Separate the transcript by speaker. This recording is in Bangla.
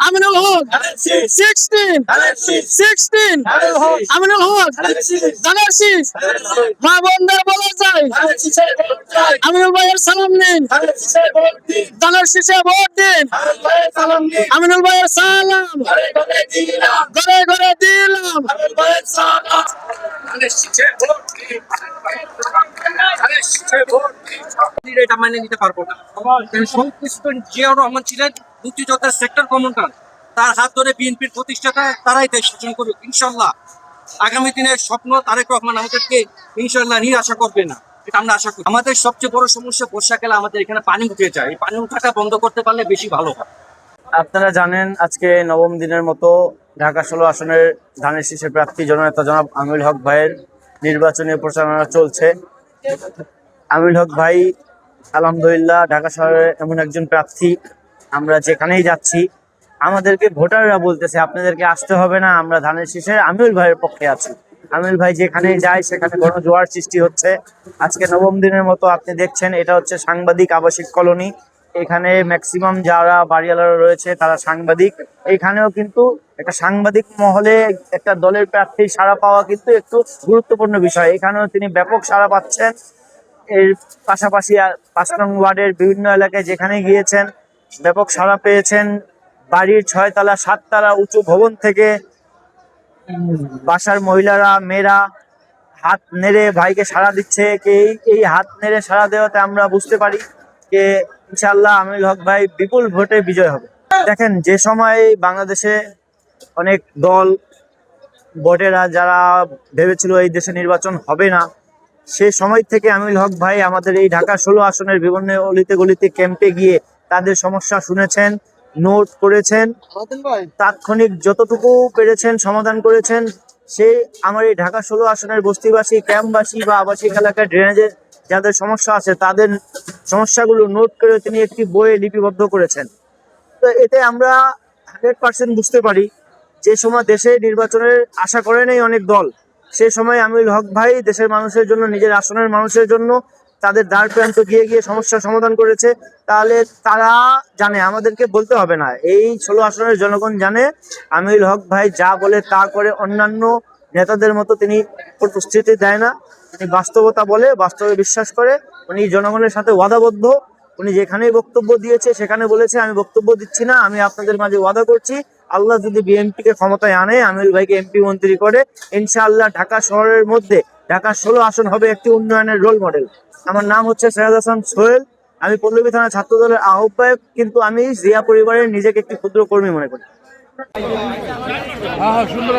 Speaker 1: আমিনুল হক 16 আমিনুল হক জানারছি মা বোনদের বলা যায় আমিনুল ভাইয়ের সালাম নিন জানার শেষে ভোট দিন আমিনুল ভাইয়ের সালাম ঘরে ঘরে দিলাম
Speaker 2: এটা মানে নিতে পারবো না। সংশ্লিষ্ট জিয়াউর রহমান ছিলেন মুক্তিযোদ্ধার সেক্টর কমান্ডার, তার হাত ধরে বিএনপির প্রতিষ্ঠাতা তারাই দেশ শাসন করুক ইনশাল্লাহ। আগামী দিনের স্বপ্ন তারেক রহমান আমাদেরকে ইনশাল্লাহ নিরাশা করবে না, এটা আমরা আশা করি। আমাদের সবচেয়ে বড় সমস্যা বর্ষাকালে আমাদের এখানে পানি উঠে যায়, এই পানি উঠাটা বন্ধ করতে পারলে বেশি ভালো হয়।
Speaker 3: আপনারা জানেন আজকে নবম দিনের মতো ঢাকা 16 আসনের ধানের শীষের প্রার্থী জননেতা জনাব আমিনুল হক ভাইয়ের নির্বাচনী প্রচারণা চলছে। আমিনুল হক ভাই আলহামদুলিল্লাহ ঢাকা শহরে এমন একজন প্রার্থী, আমরা যেখানেই যাচ্ছি আমাদেরকে ভোটাররা বলতেছে আপনাদেরকে আসতে হবে না, আমরা ধানের শীষে আমিনুল ভাইয়ের পক্ষে আছি। আমিনুল ভাই যেখানেই যায় সেখানে গণজোয়ার সৃষ্টি হচ্ছে। আজকে নবম দিনের মতো আপনি দেখছেন এটা হচ্ছে সাংবাদিক আবাসিক কলোনি, এখানে ম্যাক্সিমাম যারা বাড়িওয়ালারা রয়েছে তারা সাংবাদিক। এখানেও কিন্তু একটা সাংবাদিক মহলে একটা দলের প্রার্থী সাড়া পাওয়া কিন্তু একটু গুরুত্বপূর্ণ বিষয়। এখানেও তিনি ব্যাপক সাড়া পাচ্ছেন। এর পাশাপাশি 5 নং ওয়ার্ডের বিভিন্ন এলাকায় যেখানে গিয়েছেন ব্যাপক সাড়া পেয়েছেন। বাড়ির 6 তলা 7 তলা উঁচু ভবন থেকে বাসার মহিলারা মেয়েরা হাত নেড়ে ভাইকে সাড়া দিচ্ছে। এই হাত নেড়ে সাড়া দেওয়াতে আমরা বুঝতে পারি যে ইনশাআল্লাহ আমিনুল হক ভাই বিপুল ভোটে বিজয় হবে। দেখেন যে সময় বাংলাদেশে অনেক দল ভোটেরা যারা ভেবেছিল এই দেশে নির্বাচন হবে না, সেই সময় থেকে আমিনুল হক ভাই আমাদের এই ঢাকা 16 আসনের বিভিন্ন অলিতে গলিতে ক্যাম্পে গিয়ে তাদের সমস্যা শুনেছেন, নোট করেছেন, তাৎক্ষণিক যতটুকু পেরেছেন সমাধান করেছেন। সেই আমার এই ঢাকা 16 আসনের বস্তিবাসী ক্যাম্পবাসী বা আবাসিক এলাকায় ড্রেনেজের যাদের সমস্যা আছে তাদের সমস্যাগুলো নোট করে তিনি একটি বইয়ে লিপিবদ্ধ করেছেন। তো এতে আমরা 100% বুঝতে পারি যে সময় দেশে নির্বাচনের আশা করে নেই অনেক দল, সেই সময় আমিনুল হক ভাই দেশের মানুষের জন্য, নিজের আসনের মানুষের জন্য তাদের দ্বার প্রান্ত গিয়ে গিয়ে সমস্যার সমাধান করেছে। তাহলে তারা জানে, আমাদেরকে বলতে হবে না, এই 16 আসনের জনগণ জানে আমিনুল হক ভাই যা বলে তা করে। অন্যান্য নেতাদের মতো তিনি প্রতিশ্রুতি দেয় না, তিনি বাস্তবতা বলে, বাস্তবে বিশ্বাস করে। উনি জনগণের সাথে ওয়াদাবদ্ধ। উনি যেখানেই বক্তব্য দিয়েছে সেখানে বলেছে আমি বক্তব্য দিচ্ছি না, আমি আপনাদের মাঝে ওয়াদা করছি আল্লাহ যদি বিএনপিকে ক্ষমতায় আনে, আমিনুল ভাইকে এমপি মন্ত্রী করে, ইনশাআল্লাহ ঢাকা শহরের মধ্যে ঢাকা 16 আসন হবে একটি উন্নয়নের রোল মডেল। আমার নাম হচ্ছে সৈয়দ হাসান সোহেল, আমি পল্লবী থানা ছাত্র দলের আহ্বায়ক, কিন্তু আমি জিয়া পরিবারের নিজেকে একটি ক্ষুদ্র কর্মী মনে করি।
Speaker 4: সুন্দর